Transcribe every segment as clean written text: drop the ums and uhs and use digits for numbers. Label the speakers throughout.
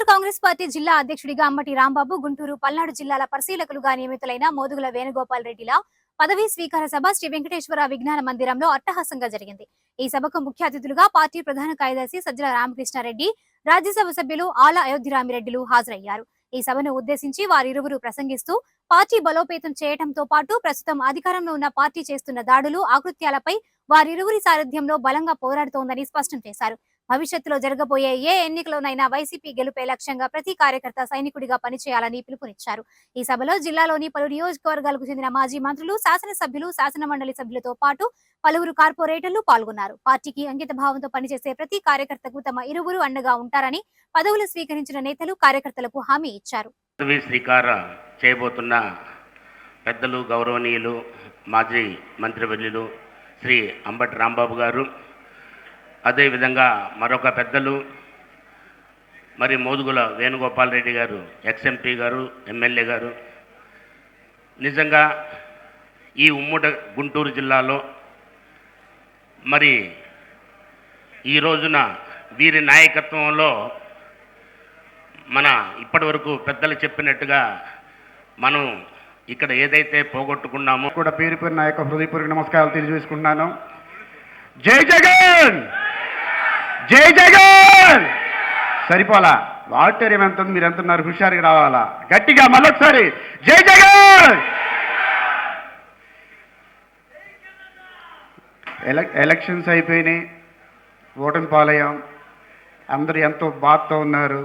Speaker 1: YSR Congress party జిల్లా అధ్యక్షుడిగా అంబటి రాంబాబు, గుంటూరు, పల్నాడు జిల్లాల పరిశీలకులుగా నియమితులైన మోదుగుల వేణుగోపాల్ రెడ్డిల పదవీ స్వీకార సభ శ్రీ వెంకటేశ్వర విజ్ఞాన మందిరంలో అట్టహాసంగా జరిగింది. ఈ సభకు ముఖ్య అతిథులుగా పార్టీ ప్రధాన కార్యదర్శి సజ్జల రామకృష్ణారెడ్డి, రాజ్యసభ సభ్యులు ఆల అయోధ్యరామిరెడ్డిలు హాజరయ్యారు. ఈ సభను ఉద్దేశించి వారిరువురు ప్రసంగిస్తూ పార్టీ బలోపేతం చేయడంతో పాటు ప్రస్తుతం అధికారంలో ఉన్న పార్టీ చేస్తున్న దాడులు, ఆకృత్యాలపై వారిరువురి సారథ్యంలో బలంగా పోరాడుతోందని స్పష్టం చేశారు. భవిష్యత్తులో జరగబోయే ఏ ఎన్నికలోనైనా వైసీపీ గెలుపే లక్ష్యంగా ప్రతి కార్యకర్త సైనికుడిగా పనిచేయాలని పిలుపునిచ్చారు. ఈ సభలో జిల్లాలోని పలు నియోజకవర్గాలకు చెందిన మాజీ మంత్రులు, శాసనసభ్యులు, శాసనమండలి సభ్యులతో పాటు పలువురు కార్పొరేటర్లు పాల్గొన్నారు. పార్టీకి అంకిత భావంతో పనిచేసే ప్రతి కార్యకర్తకు తమ ఇరువురు అండగా ఉంటారని పదవులు స్వీకరించిన నేతలు కార్యకర్తలకు హామీ ఇచ్చారు.
Speaker 2: స్వీకారం చేయబోతున్న పెద్దలు, గౌరవనీయులు, మాజీ మంత్రివర్యులు శ్రీ అంబటి రాంబాబు గారు, అదేవిధంగా మరొక పెద్దలు మరి మోదుగుల వేణుగోపాల్ రెడ్డి గారు, ఎక్స్ఎంపీ గారు, ఎమ్మెల్యే గారు, నిజంగా ఈ ఉమ్మడి గుంటూరు జిల్లాలో మరి ఈ రోజున వీరి నాయకత్వంలో మన ఇప్పటి వరకు పెద్దలు చెప్పినట్టుగా మనం ఇక్కడ ఏదైతే పోగొట్టుకున్నామో
Speaker 3: కూడా పేరు పేరు నా యొక్క హృదయపూర్వక నమస్కారాలు తెలియజేసుకుంటున్నాను. జై జగన్, జై జగన్. సరిపోలా, ఆడిటోరియం ఎంత ఉంది, మీరు ఎంత ఉన్నారు, హుషారుగా రావాలా, గట్టిగా మళ్ళొకసారి జై జగన్. ఎలక్షన్స్ అయిపోయినాయి, ఓటమి పాలయ్యాం. అందరూ ఎంతో బాధతో ఉన్నారు,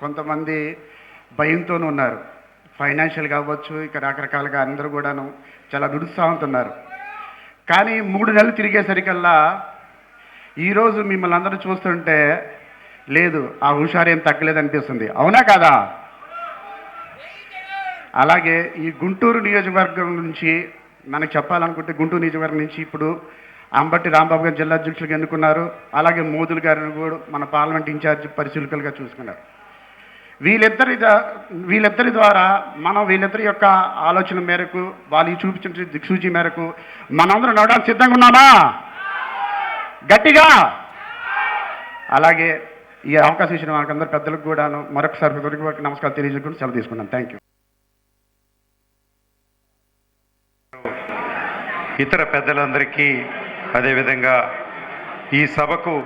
Speaker 3: కొంతమంది భయంతోనూ ఉన్నారు. ఫైనాన్షియల్ కావచ్చు, ఇక రకరకాలుగా అందరూ కూడాను చాలా నిరుత్సాహంతో ఉన్నారు. కానీ 3 నెలలు తిరిగేసరికల్లా ఈరోజు మిమ్మల్ని అందరూ చూస్తుంటే లేదు, ఆ హుషారు ఏం తగ్గలేదు అనిపిస్తుంది. అవునా కాదా? అలాగే ఈ గుంటూరు నియోజకవర్గం నుంచి మనకు చెప్పాలనుకుంటే, గుంటూరు నియోజకవర్గం నుంచి ఇప్పుడు అంబటి రాంబాబు గారు జిల్లా అధ్యక్షులుగా ఎన్నుకున్నారు. అలాగే మోదులు గారిని కూడా మన పార్లమెంట్ ఇన్ఛార్జ్ పరిశీలకులుగా చూసుకున్నారు. వీళ్ళిద్దరి ద్వారా మనం వీళ్ళిద్దరి యొక్క ఆలోచన మేరకు, వాళ్ళు చూపించిన దిక్సూచి మేరకు మనందరం నడవడానికి సిద్ధంగా ఉన్నామా? గట్టిగా. అలాగే ఈ అవకాశం ఇచ్చిన మనకందరూ పెద్దలకు కూడాను మరొకసారి హృదయపూర్వక నమస్కారం తెలియజేసుకుంటూ సెలవు తీసుకున్నాను. Thank you.
Speaker 4: ఇతర పెద్దలందరికీ, అదేవిధంగా ఈ సభకు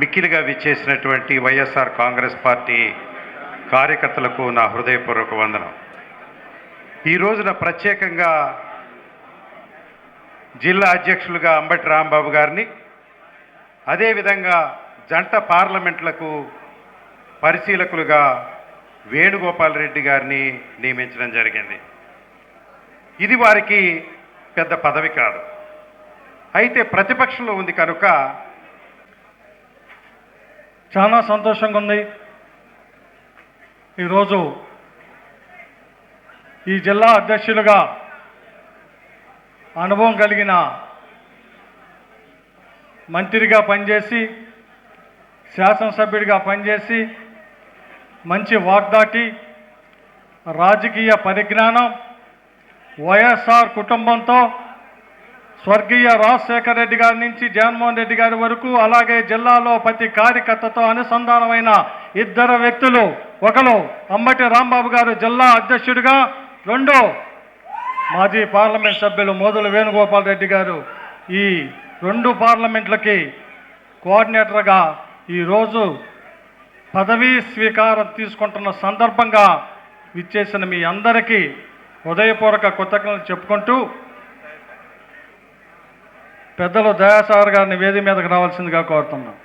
Speaker 4: మిక్కిలిగా విచ్చేసినటువంటి వైఎస్ఆర్ కాంగ్రెస్ పార్టీ కార్యకర్తలకు నా హృదయపూర్వక వందనం. ఈ రోజున ప్రత్యేకంగా జిల్లా అధ్యక్షులుగా అంబటి రాంబాబు గారిని, అదేవిధంగా జంట పార్లమెంట్లకు పరిశీలకులుగా వేణుగోపాల్ రెడ్డి గారిని నియమించడం జరిగింది. ఇది వారికి పెద్ద పదవి కాదు, అయితే ప్రతిపక్షంలో ఉంది కనుక
Speaker 5: చాలా సంతోషంగా ఉంది. ఈరోజు ఈ జిల్లా అధ్యక్షులుగా అనుభవం కలిగిన మంత్రిగా పనిచేసి, శాసనసభ్యుడిగా పనిచేసి, మంచి వాగ్దాటి, రాజకీయ పరిజ్ఞానం, వైఎస్ఆర్ కుటుంబంతో స్వర్గీయ రాజశేఖర రెడ్డి గారి నుంచి జగన్మోహన్ రెడ్డి గారి వరకు, అలాగే జిల్లాలో ప్రతి కార్యకర్తతో అనుసంధానమైన ఇద్దరు వ్యక్తులు. ఒకరు అంబటి రాంబాబు గారు జిల్లా అధ్యక్షుడిగా, రెండో మాజీ పార్లమెంట్ సభ్యులు మోదుల వేణుగోపాల్ రెడ్డి గారు ఈ 2 పార్లమెంట్లకి కోఆర్డినేటర్గా ఈరోజు పదవీ స్వీకారం తీసుకుంటున్న సందర్భంగా విచ్చేసిన మీ అందరికీ హృదయపూర్వక కృతజ్ఞతలు చెప్పుకుంటూ, పెద్దలు దయాసాగర్ గారిని వేది మీదకి రావాల్సిందిగా కోరుతున్నాం.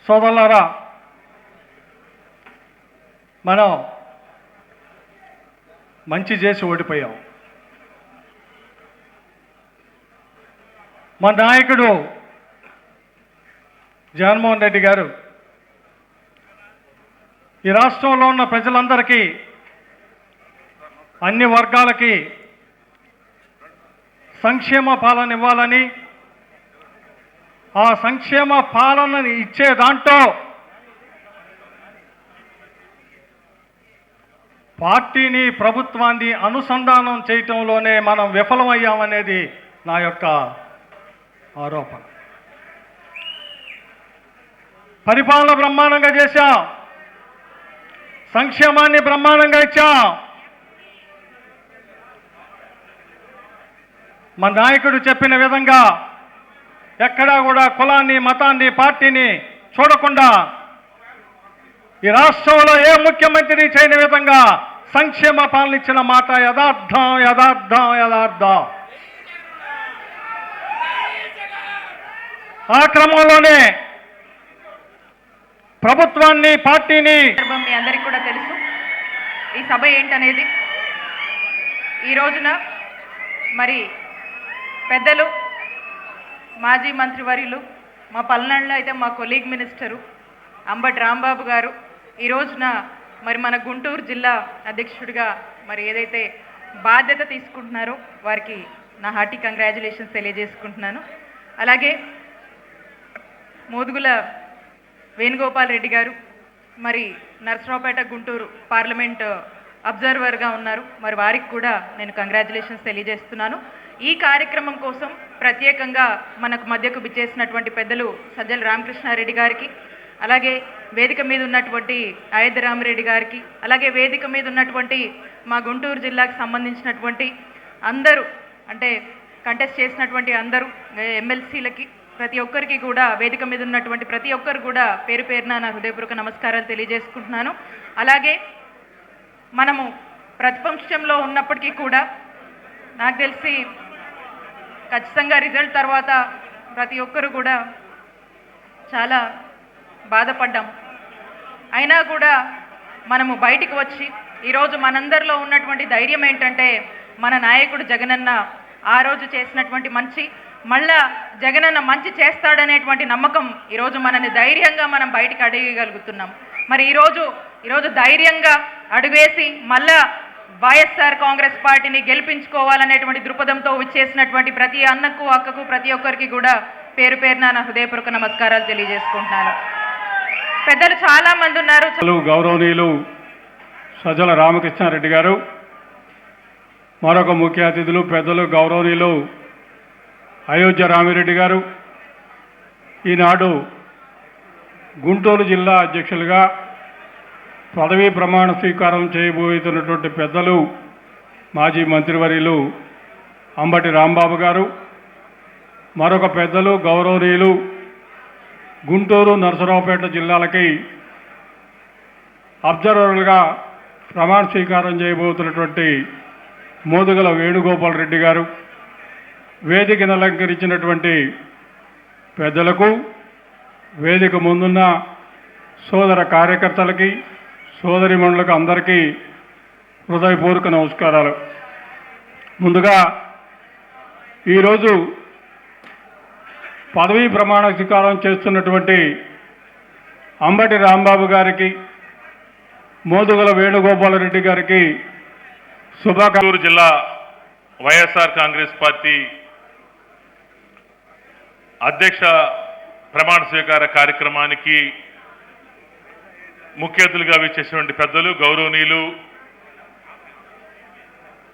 Speaker 5: సోదరులారా, మనం మంచి చేసి ఓడిపోయాం. మా నాయకుడు జగన్మోహన్ రెడ్డి గారు ఈ రాష్ట్రంలో ఉన్న ప్రజలందరికీ, అన్ని వర్గాలకి సంక్షేమ పాలన ఇవ్వాలని, ఆ సంక్షేమ పాలనని ఇచ్చే దాంట్లో పార్టీని, ప్రభుత్వాన్ని అనుసంధానం చేయటంలోనే మనం విఫలమయ్యామనేది నా యొక్క ఆరోపణ. పరిపాలన బ్రహ్మాండంగా చేశాం, సంక్షేమాన్ని బ్రహ్మాండంగా ఇచ్చాం. మా నాయకుడు చెప్పిన విధంగా ఎక్కడా కూడా కులాన్ని, మతాన్ని, పార్టీని చూడకుండా ఈ రాష్ట్రంలో ఏ ముఖ్యమంత్రి చేయని విధంగా సంక్షేమ పాలన ఇచ్చిన మాట యథార్థం, యథార్థం, యథార్థం. ఆ క్రమంలోనే ప్రభుత్వాన్ని, పార్టీని
Speaker 6: మీ అందరికీ కూడా తెలుసు ఈ సభ ఏంటనేది. ఈ రోజున మరి పెద్దలు మాజీ మంత్రివర్యులు మా పల్నాడులో అయితే మా కొలీగ్ మినిస్టరు అంబటి రాంబాబు గారు ఈ రోజున మరి మన గుంటూరు జిల్లా అధ్యక్షుడిగా మరి ఏదైతే బాధ్యత తీసుకుంటున్నారో వారికి నా హార్టీ కంగ్రాచులేషన్స్ తెలియజేసుకుంటున్నాను. అలాగే మోదుగుల వేణుగోపాల్ రెడ్డి గారు మరి నర్సరావుపేట గుంటూరు పార్లమెంట్ అబ్జర్వర్గా ఉన్నారు, మరి వారికి కూడా నేను కంగ్రాచులేషన్స్ తెలియజేస్తున్నాను. ఈ కార్యక్రమం కోసం ప్రత్యేకంగా మనకు మధ్యకు విచ్చేసినటువంటి పెద్దలు సజ్జల రామకృష్ణారెడ్డి గారికి, అలాగే వేదిక మీద ఉన్నటువంటి అయోధ్య రామిరెడ్డి గారికి, అలాగే వేదిక మీద ఉన్నటువంటి మా గుంటూరు జిల్లాకు సంబంధించినటువంటి అందరూ అంటే కంటెస్ట్ చేసినటువంటి అందరూ ఎమ్మెల్సీలకి ప్రతి ఒక్కరికి కూడా వేదిక మీద ఉన్నటువంటి ప్రతి ఒక్కరు కూడా పేరు పేరున నా హృదయపూర్వక నమస్కారాలు తెలియజేసుకుంటున్నాను. అలాగే మనము ప్రతిపక్షంలో ఉన్నప్పటికీ కూడా నాకు తెలిసి ఖచ్చితంగా రిజల్ట్ తర్వాత ప్రతి ఒక్కరు కూడా చాలా బాధపడ్డాం. అయినా కూడా మనము బయటికి వచ్చి ఈరోజు మనందరిలో ఉన్నటువంటి ధైర్యం ఏంటంటే మన నాయకుడు జగనన్న ఆ రోజు చేసినటువంటి మంచి మళ్ళా జగనన్న మంచి చేస్తాడనేటువంటి నమ్మకం ఈరోజు మనని ధైర్యంగా మనం బయటికి అడగగలుగుతున్నాం. మరి ఈరోజు ధైర్యంగా అడుగేసి మళ్ళా వైఎస్ఆర్ కాంగ్రెస్ పార్టీని గెలిపించుకోవాలనేటువంటి దృక్పథంతో వచ్చేసినటువంటి ప్రతి అన్నకు, అక్కకు, ప్రతి ఒక్కరికి కూడా పేరు పేరున నా హృదయపూర్వక నమస్కారాలు తెలియజేసుకుంటున్నాను. పెద్దలు చాలా మంది ఉన్నారు.
Speaker 5: గౌరవనీయులు సజ్జల రామకృష్ణారెడ్డి గారు, మరొక ముఖ్య అతిథులు పెద్దలు గౌరవనీయులు అయోధ్య రామిరెడ్డి గారు, ఈనాడు గుంటూరు జిల్లా అధ్యక్షులుగా పదవీ ప్రమాణ స్వీకారం చేయబోతున్నటువంటి పెద్దలు మాజీ మంత్రివర్యులు అంబటి రాంబాబు గారు, మరొక పెద్దలు గౌరవనీయులు గుంటూరు, నరసరావుపేట జిల్లాలకి అబ్జర్వర్లుగా ప్రమాణ స్వీకారం చేయబోతున్నటువంటి మోదుగల వేణుగోపాల్ రెడ్డి గారు, వేదికను అలంకరించినటువంటి పెద్దలకు, వేదిక ముందున్న సోదర కార్యకర్తలకి, సోదరిమణులకు అందరికీ హృదయపూర్వక నమస్కారాలు. ముందుగా ఈరోజు పదవీ ప్రమాణ స్వీకారం చేస్తున్నటువంటి అంబటి రాంబాబు గారికి, మోదుగల వేణుగోపాల్ రెడ్డి గారికి
Speaker 7: గుంటూరు జిల్లా వైఎస్ఆర్ కాంగ్రెస్ పార్టీ అధ్యక్ష ప్రమాణ స్వీకార కార్యక్రమానికి ముఖ్య అతిథులుగా విచ్చేసినటువంటి పెద్దలు గౌరవనీయులు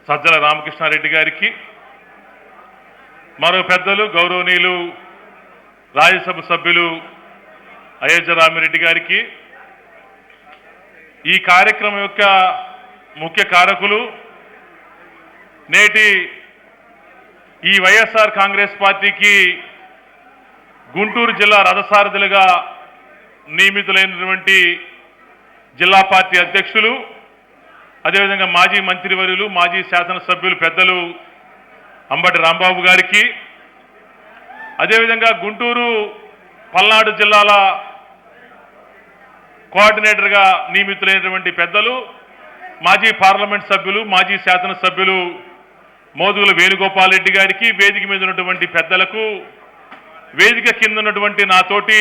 Speaker 7: సజ్జల రామకృష్ణారెడ్డి గారికి, మరో పెద్దలు గౌరవనీయులు రాజ్యసభ సభ్యులు అయోధ్య రామిరెడ్డి గారికి, ఈ కార్యక్రమం యొక్క ముఖ్య కారకులు నేటి ఈ వైఎస్ఆర్ కాంగ్రెస్ పార్టీకి గుంటూరు జిల్లా రథసారథులుగా నియమితులైనటువంటి జిల్లా పార్టీ అధ్యక్షులు, అదేవిధంగా మాజీ మంత్రివర్యులు, మాజీ శాసనసభ్యులు పెద్దలు అంబటి రాంబాబు గారికి, అదేవిధంగా గుంటూరు, పల్నాడు జిల్లాల కోఆర్డినేటర్గా నియమితులైనటువంటి పెద్దలు మాజీ పార్లమెంట్ సభ్యులు, మాజీ శాసనసభ్యులు మోదుగుల వేణుగోపాల్ రెడ్డి గారికి, వేదిక మీద ఉన్నటువంటి పెద్దలకు, వేదిక కింద ఉన్నటువంటి నాతోటి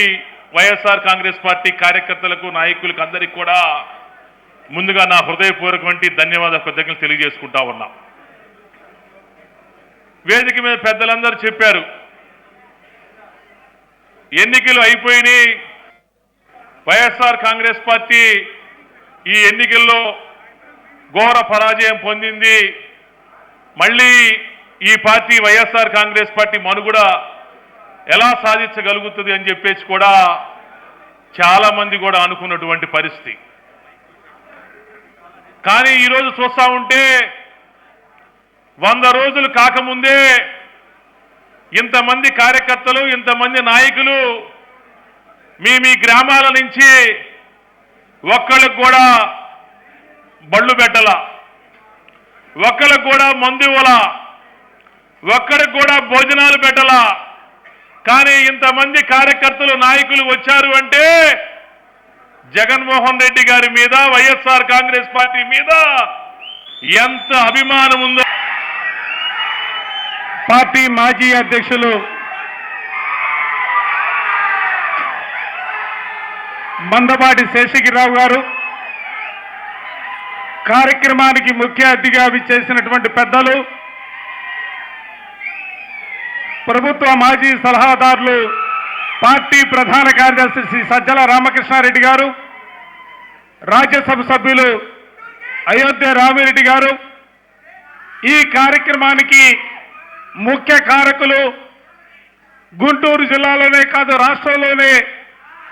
Speaker 7: వైఎస్ఆర్ కాంగ్రెస్ పార్టీ కార్యకర్తలకు, నాయకులకు అందరికీ కూడా ముందుగా నా హృదయపూర్వకమైన ధన్యవాద కృతజ్ఞతలు తెలియజేసుకుంటా ఉన్నా. వేదిక మీద పెద్దలందరూ చెప్పారు, ఎన్నికలు అయిపోయినాయి, వైఎస్ఆర్ కాంగ్రెస్ పార్టీ ఈ ఎన్నికల్లో ఘోర పరాజయం పొందింది, మళ్ళీ ఈ పార్టీ వైఎస్ఆర్ కాంగ్రెస్ పార్టీ మనుగడ ఎలా సాధించగలుగుతుంది అని చెప్పేసి కూడా చాలామంది కూడా అనుకున్నటువంటి పరిస్థితి. కానీ ఈరోజు చూస్తూ ఉంటే 100 రోజులు కాకముందే ఇంతమంది కార్యకర్తలు, ఇంతమంది నాయకులు మీ గ్రామాల నుంచి ఒక్కళ్ళకు కూడా బళ్ళు పెట్టాల, ఒక్కళ్ళకు కూడా మందు ఇవ్వాల, ఒక్కడికి కూడా భోజనాలు పెట్టాల. కానీ ఇంతమంది కార్యకర్తలు, నాయకులు వచ్చారు అంటే జగన్మోహన్ రెడ్డి గారి మీద, వైఎస్ఆర్ కాంగ్రెస్ పార్టీ మీద ఎంత అభిమానం ఉందో.
Speaker 5: పార్టీ మాజీ అధ్యక్షులు మందపాటి శేషగిరిరావు గారు, కార్యక్రమానికి ముఖ్య అతిథిగా విచ్చేసినటువంటి పెద్దలు, ప్రభుత్వ మాజీ సలహాదారులు, పార్టీ ప్రధాన కార్యదర్శి శ్రీ సజ్జల రామకృష్ణారెడ్డి గారు, రాజ్యసభ సభ్యులు అయోధ్య రామిరెడ్డి గారు, ఈ కార్యక్రమానికి ముఖ్య కారకులు, గుంటూరు జిల్లాలోనే కాదు రాష్ట్రంలోనే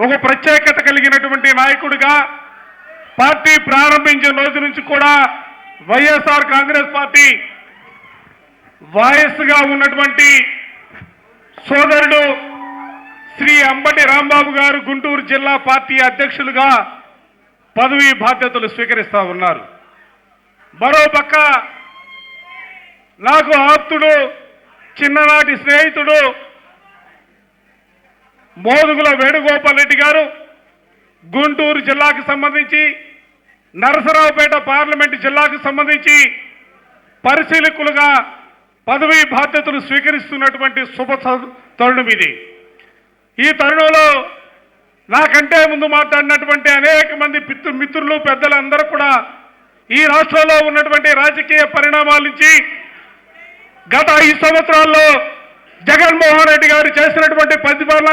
Speaker 5: ఒక ప్రత్యేకత కలిగినటువంటి నాయకుడిగా పార్టీ ప్రారంభించిన రోజు నుంచి కూడా వైఎస్ఆర్ కాంగ్రెస్ పార్టీ వాయస్గా ఉన్నటువంటి సోదరుడు శ్రీ అంబటి రాంబాబు గారు గుంటూరు జిల్లా పార్టీ అధ్యక్షులుగా పదవీ బాధ్యతలు స్వీకరిస్తూ ఉన్నారు. మరోపక్క నాకు ఆప్తుడు, చిన్ననాటి స్నేహితుడు మోదుగుల వేణుగోపాల్ రెడ్డి గారు గుంటూరు జిల్లాకు సంబంధించి, నరసరావుపేట పార్లమెంటు జిల్లాకు సంబంధించి పరిశీలకులుగా పదవీ బాధ్యతలు స్వీకరిస్తున్నటువంటి శుభ తరుణం ఇది. ఈ తరుణంలో నాకంటే ముందు మాట్లాడినటువంటి అనేక మంది మిత్రులు, పెద్దలందరూ కూడా ఈ రాష్ట్రంలో ఉన్నటువంటి రాజకీయ పరిణామాల నుంచి గత 5 సంవత్సరాల్లో జగన్మోహన్ రెడ్డి గారు చేసినటువంటి పరిపాలన,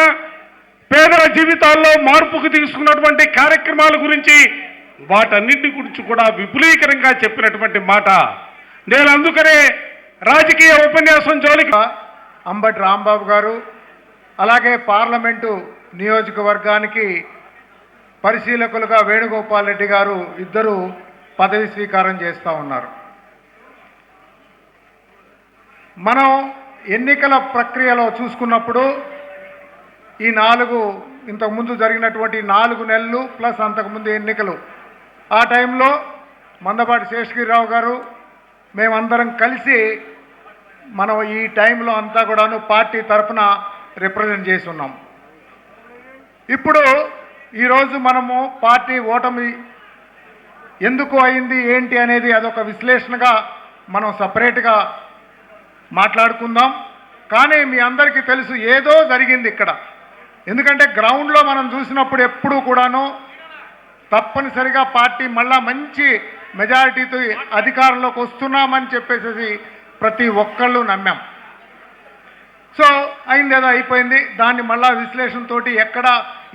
Speaker 5: పేదల జీవితాల్లో మార్పుకు తీసుకున్నటువంటి కార్యక్రమాల గురించి, వాటన్నింటి గురించి కూడా విపులీకరంగా చెప్పినటువంటి మాట. నేను అందుకనే రాజకీయ ఉపన్యాసం జోలికి
Speaker 3: అంబటి రాంబాబు గారు, అలాగే పార్లమెంటు నియోజకవర్గానికి పరిశీలకులుగా వేణుగోపాల్ రెడ్డి గారు ఇద్దరు పదవి స్వీకారం చేస్తూ ఉన్నారు. మనం ఎన్నికల ప్రక్రియలో చూసుకున్నప్పుడు ఈ ఇంతకుముందు జరిగినటువంటి 4 నెలలు ప్లస్ అంతకుముందు ఎన్నికలు, ఆ టైంలో మందపాటి శేషగిరిరావు గారు మేమందరం కలిసి మనం ఈ టైంలో అంతా కూడాను పార్టీ తరఫున రిప్రజెంట్ చేసి ఉన్నాం. ఇప్పుడు ఈరోజు మనము పార్టీ ఓటమి ఎందుకు అయింది ఏంటి అనేది అదొక విశ్లేషణగా మనం సపరేట్గా మాట్లాడుకుందాం. కానీ మీ అందరికీ తెలుసు ఏదో జరిగింది ఇక్కడ. ఎందుకంటే గ్రౌండ్లో మనం చూసినప్పుడు ఎప్పుడూ కూడాను తప్పనిసరిగా పార్టీ మళ్ళా మంచి మెజారిటీతో అధికారంలోకి వస్తున్నామని చెప్పేసి ప్రతి ఒక్కళ్ళు నమ్మాం. సో అయిందేదో అయిపోయింది. దాన్ని మళ్ళా విశ్లేషణతోటి ఎక్కడ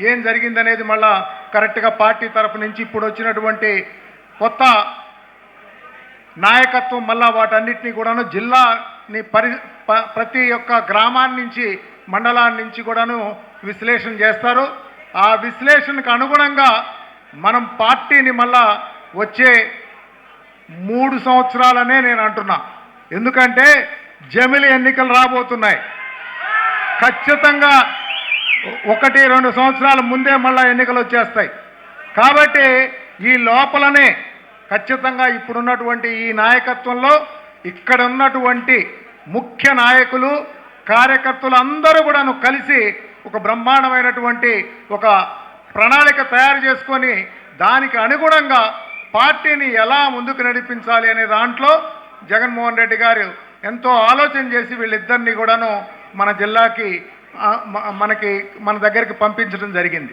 Speaker 3: ఏం జరిగిందనేది మళ్ళా కరెక్ట్గా పార్టీ తరఫు నుంచి ఇప్పుడు వచ్చినటువంటి కొత్త నాయకత్వం మళ్ళా వాటన్నిటినీ కూడాను జిల్లాని ప్రతి ఒక్క గ్రామాన్ని నుంచి మండలాన్ని నుంచి కూడాను విశ్లేషణ చేస్తారు. ఆ విశ్లేషణకు అనుగుణంగా మనం పార్టీని మళ్ళా వచ్చే 3 సంవత్సరాలనే నేను అంటున్నా. ఎందుకంటే జమిలి ఎన్నికలు రాబోతున్నాయి. ఖచ్చితంగా 1-2 సంవత్సరాల ముందే మళ్ళా ఎన్నికలు వచ్చేస్తాయి. కాబట్టి ఈ లోపలనే ఖచ్చితంగా ఇప్పుడున్నటువంటి ఈ నాయకత్వంలో ఇక్కడ ఉన్నటువంటి ముఖ్య నాయకులు, కార్యకర్తలు అందరూ కూడాను కలిసి ఒక బ్రహ్మాండమైనటువంటి ఒక ప్రణాళిక తయారు చేసుకొని దానికి అనుగుణంగా పార్టీని ఎలా ముందుకు నడిపించాలి అనే దాంట్లో జగన్మోహన్ రెడ్డి గారు ఎంతో ఆలోచన చేసి వీళ్ళిద్దరినీ కూడాను మన జిల్లాకి మన దగ్గరికి పంపించడం జరిగింది.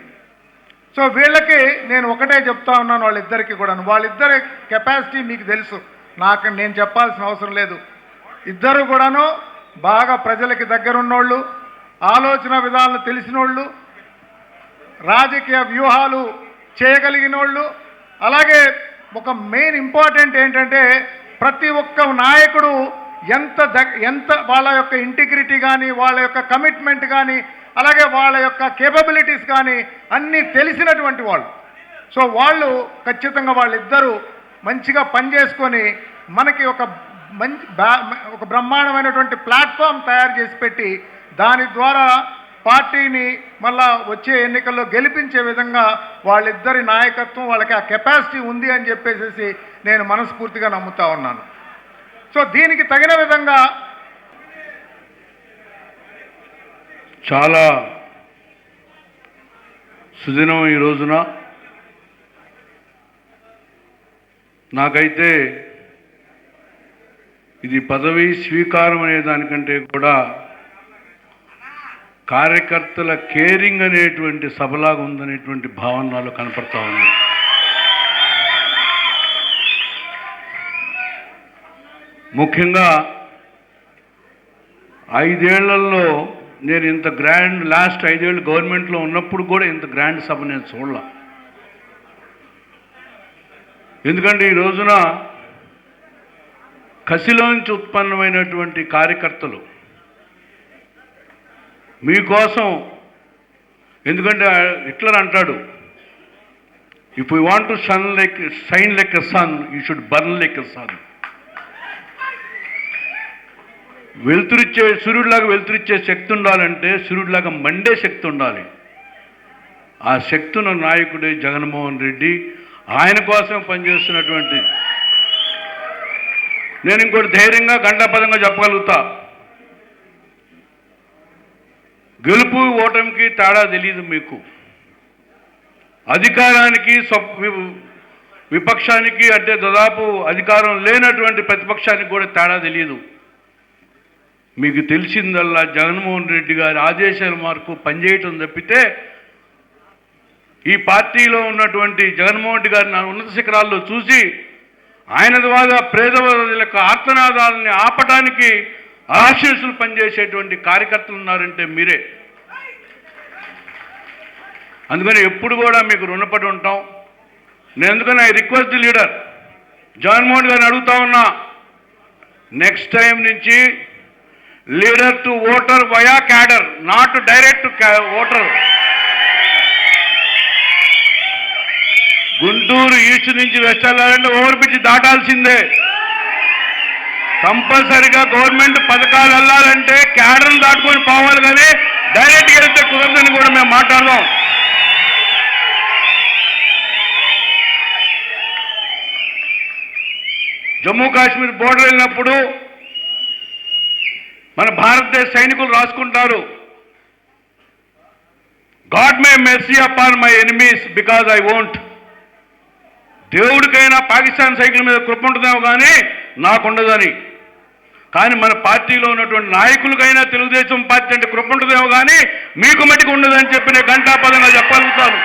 Speaker 3: సో వీళ్ళకి నేను ఒకటే చెప్తా ఉన్నాను, వాళ్ళిద్దరికి కూడాను, వాళ్ళిద్దరి కెపాసిటీ మీకు తెలుసు, నేను చెప్పాల్సిన అవసరం లేదు. ఇద్దరు కూడాను బాగా ప్రజలకి దగ్గరున్నోళ్ళు, ఆలోచన విధానాలు తెలిసినోళ్ళు, రాజకీయ వ్యూహాలు చేయగలిగినోళ్ళు. అలాగే ఒక మెయిన్ ఇంపార్టెంట్ ఏంటంటే ప్రతి ఒక్క నాయకుడు ఎంత వాళ్ళ యొక్క ఇంటిగ్రిటీ కానీ, వాళ్ళ యొక్క కమిట్మెంట్ కానీ,
Speaker 8: అలాగే వాళ్ళ యొక్క కేపబిలిటీస్ కానీ అన్నీ తెలిసినటువంటి వాళ్ళు. సో వాళ్ళు ఖచ్చితంగా వాళ్ళిద్దరూ మంచిగా పనిచేసుకొని మనకి ఒక ఒక బ్రహ్మాండమైనటువంటి ప్లాట్ఫామ్ తయారు చేసి పెట్టి దాని ద్వారా పార్టీని మళ్ళా వచ్చే ఎన్నికల్లో గెలిపించే విధంగా వాళ్ళిద్దరి నాయకత్వం, వాళ్ళకి ఆ కెపాసిటీ ఉంది అని చెప్పేసి నేను మనస్ఫూర్తిగా నమ్ముతా ఉన్నాను. సో దీనికి తగిన విధంగా
Speaker 9: చాలా సుదినం ఈ రోజున. నాకైతే ఇది పదవి స్వీకారం అనే దానికంటే కూడా కార్యకర్తల కేరింగ్ అనేటువంటి సభలాగా ఉందనేటువంటి భావన నాలో కనపడతా ఉంది. ముఖ్యంగా 5 ఏళ్లలో నేను ఇంత గ్రాండ్, లాస్ట్ 5 ఏళ్ళు గవర్నమెంట్లో ఉన్నప్పుడు కూడా ఇంత గ్రాండ్ సభ నేను చూడలే. ఎందుకంటే ఈ రోజున కసిలోంచి ఉత్పన్నమైనటువంటి కార్యకర్తలు మీకోసం, ఎందుకంటే హిట్లర్ అంటాడు, if you want to shine like a sun you should burn like a sun. వెలుతురిచ్చే సూర్యుడిలాగా వెలుతురిచ్చే శక్తి ఉండాలంటే సూర్యుడిలాగా మండే శక్తి ఉండాలి. ఆ శక్తి ఉన్న నాయకుడే జగన్మోహన్ రెడ్డి. ఆయన కోసం పనిచేస్తున్నటువంటి నేను ఇంకోటి ధైర్యంగా గంటాపదంగా చెప్పగలుగుతా, గెలుపు ఓటమికి తేడా తెలియదు మీకు. అధికారానికి విపక్షానికి, అంటే దాదాపు అధికారం లేనటువంటి ప్రతిపక్షానికి కూడా తేడా తెలియదు. మీకు తెలిసిందల్లా జగన్మోహన్ రెడ్డి గారి ఆదేశాల మేరకు పనిచేయటం తప్పితే ఈ పార్టీలో ఉన్నటువంటి జగన్మోహన్ రెడ్డి గారిని ఉన్నత శిఖరాల్లో చూసి ఆయన ద్వారా పేదవాళ్ళ ఆర్తనాదాలని ఆపడానికి ఆశీస్సులు పనిచేసేటువంటి కార్యకర్తలు ఉన్నారంటే మీరే. అందుకని ఎప్పుడు కూడా మీకు రుణపడి ఉంటాం. నేను ఎందుకని I request the leader Jaganmohan గారిని అడుగుతా ఉన్నా, నెక్స్ట్ టైం నుంచి leader to voter via cadre, not direct voter. Guntur east నుంచి వెస్ట్ వెళ్ళాలంటే ఓవర్ బ్రిడ్జ్ దాటాల్సిందే. కంపల్సరిగా గవర్నమెంట్ పథకాలు వెళ్ళాలంటే క్యాడర్లు దాటుకొని పోవాలి, కానీ డైరెక్ట్గా వెళ్తే కుదరదని కూడా మేము మాట్లాడదాం. జమ్మూ కాశ్మీర్ బోర్డర్ వెళ్ళినప్పుడు మన భారతదేశ సైనికులు రాసుకుంటారు, God may mercy upon my enemies because I won't. దేవుడికైనా పాకిస్తాన్ సైకిల్ మీద కృప ఉంటుందేమో కానీ నాకుండదని. కానీ మన పార్టీలో ఉన్నటువంటి నాయకులకైనా తెలుగుదేశం పార్టీ అంటే కృప ఉంటుందేమో కానీ మీకు మట్టికి ఉండదని చెప్పి నేను ఘంటాపదంగా చెప్పగలుగుతాను.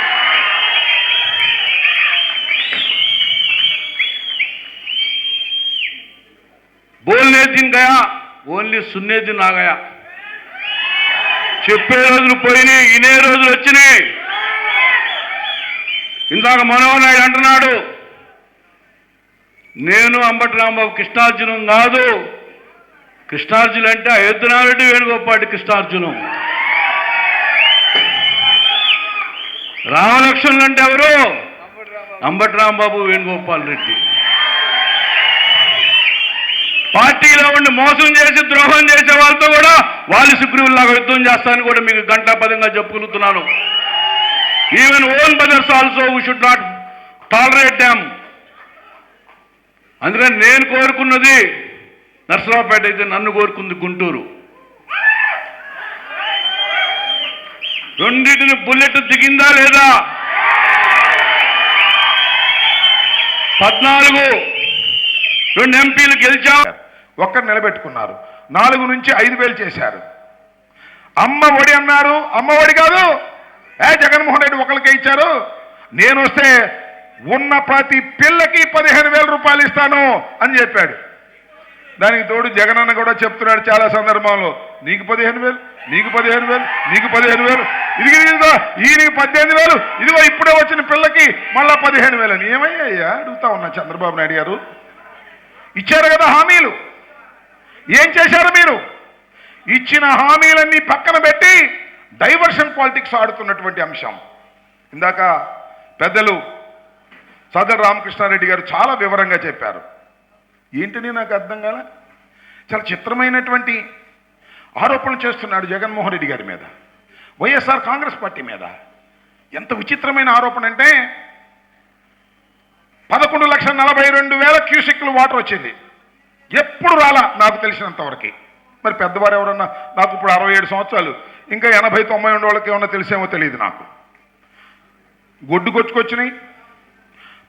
Speaker 9: బోల్నే దిన్ గయా ఓన్లీ సున్నే దిన్ ఆ గయా. చెప్పే రోజులు పోయినాయి, ఇనే రోజులు వచ్చినాయి. ఇందాక మనోహర్ నాయుడు అంటున్నాడు, నేను అంబటి రాంబాబు కృష్ణార్జునం కాదు. కృష్ణార్జునులు అంటే అయోధ్యనారెడ్డి వేణుగోపాల్ కృష్ణార్జునం. రామలక్ష్మణులు అంటే ఎవరు? అంబటి రాంబాబు వేణుగోపాల్ రెడ్డి. పార్టీలో ఉండి మోసం చేసి ద్రోహం చేసే వాళ్ళతో కూడా వాళ్ళు సుగ్రీవుల్లాగా యుద్ధం చేస్తానని కూడా మీకు ఘంటాపదంగా చెప్పగలుగుతున్నాను. Even own brothers also we should not tolerate them. అందుకని నేను కోరుకున్నది నర్సరావుపేట అయితే, నన్ను కోరుకుంది గుంటూరు. రెండింటిని బుల్లెట్ దిగిందా లేదా? 14 2 ఎంపీలు గెలిచాం,
Speaker 8: ఒక్కరు నిలబెట్టుకున్నారు. 4 నుంచి 5,000 చేశారు. అమ్మ ఒడి అన్నారు, అమ్మ ఒడి కాదు, జగన్మోహన్ రెడ్డి ఒకరికే ఇచ్చారు. నేను వస్తే ఉన్న ప్రతి పిల్లకి 15,000 రూపాయలు ఇస్తాను అని చెప్పాడు. దానికి తోడు జగనన్న కూడా చెప్తున్నాడు చాలా సందర్భంలో, నీకు 15,000, నీకు 15,000, నీకు 15,000, ఇదిగో ఈయనకి 18,000, ఇదిగో ఇప్పుడే వచ్చిన పిల్లకి మళ్ళా 15,000 అని. ఏమయ్యా అడుగుతా ఉన్నా చంద్రబాబు నాయుడు గారు. ఇచ్చారు కదా హామీలు, ఏం చేశారు మీరు? ఇచ్చిన హామీలన్నీ పక్కన పెట్టి డైవర్షన్ పాలిటిక్స్ ఆడుతున్నటువంటి అంశం. ఇందాక పెద్దలు సదర్ రామకృష్ణారెడ్డి గారు చాలా వివరంగా చెప్పారు. ఏంటని నాకు అర్థం కాల. చాలా చిత్రమైనటువంటి ఆరోపణలు చేస్తున్నాడు జగన్మోహన్ రెడ్డి గారి మీద, వైఎస్ఆర్ కాంగ్రెస్ పార్టీ మీద. ఎంత విచిత్రమైన ఆరోపణ అంటే 11,42,000 క్యూసెక్లు వాటర్ వచ్చింది. ఎప్పుడు రాలా నాకు తెలిసినంతవరకు. మరి పెద్దవారు ఎవరన్నా, నాకు ఇప్పుడు 67 సంవత్సరాలు, ఇంకా 80-90 ఉండే వాళ్ళకి ఏమన్నా తెలిసేమో తెలియదు నాకు. గొడ్డు కొట్టుకొచ్చినాయి,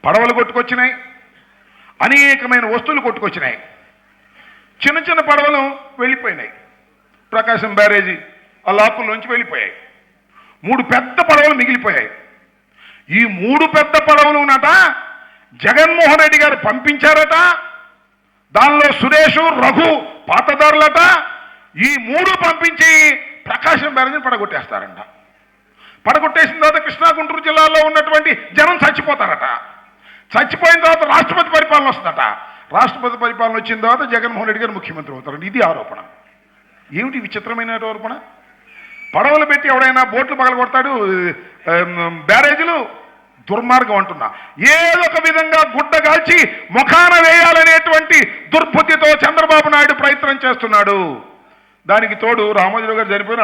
Speaker 8: పడవలు కొట్టుకొచ్చినాయి, అనేకమైన వస్తువులు కొట్టుకొచ్చినాయి. చిన్న చిన్న పడవలు వెళ్ళిపోయినాయి, ప్రకాశం బ్యారేజీ ఆ లాకుల్లోంచి వెళ్ళిపోయాయి. 3 పెద్ద పడవలు మిగిలిపోయాయి. ఈ 3 పెద్ద పడవలు ఉన్నట జగన్మోహన్ రెడ్డి గారు పంపించారట. దానిలో సురేష్, రఘు పాతదారులట. ఈ 3 పంపించి ప్రకాశం బ్యారేజీని పడగొట్టేస్తారంట. పడగొట్టేసిన తర్వాత కృష్ణా గుంటూరు జిల్లాలో ఉన్నటువంటి జనం చచ్చిపోతారట. చచ్చిపోయిన తర్వాత రాష్ట్రపతి పరిపాలన వస్తుందట. రాష్ట్రపతి పరిపాలన వచ్చిన తర్వాత జగన్మోహన్ రెడ్డి గారు ముఖ్యమంత్రి అవుతారంట. ఇది ఆరోపణ. ఏమిటి విచిత్రమైన ఆరోపణ? పడవలు పెట్టి ఎవడైనా బోట్లు పగలగొడతాడు, బ్యారేజీలు. దుర్మార్గం అంటున్నా. ఏదో ఒక విధంగా గుడ్డగాల్చి ముఖాన వేయాలనేటువంటి దుర్బుద్ధితో చంద్రబాబు నాయుడు ప్రయత్నం చేస్తున్నాడు. దానికి తోడు రామోజీరావు గారు చనిపోయిన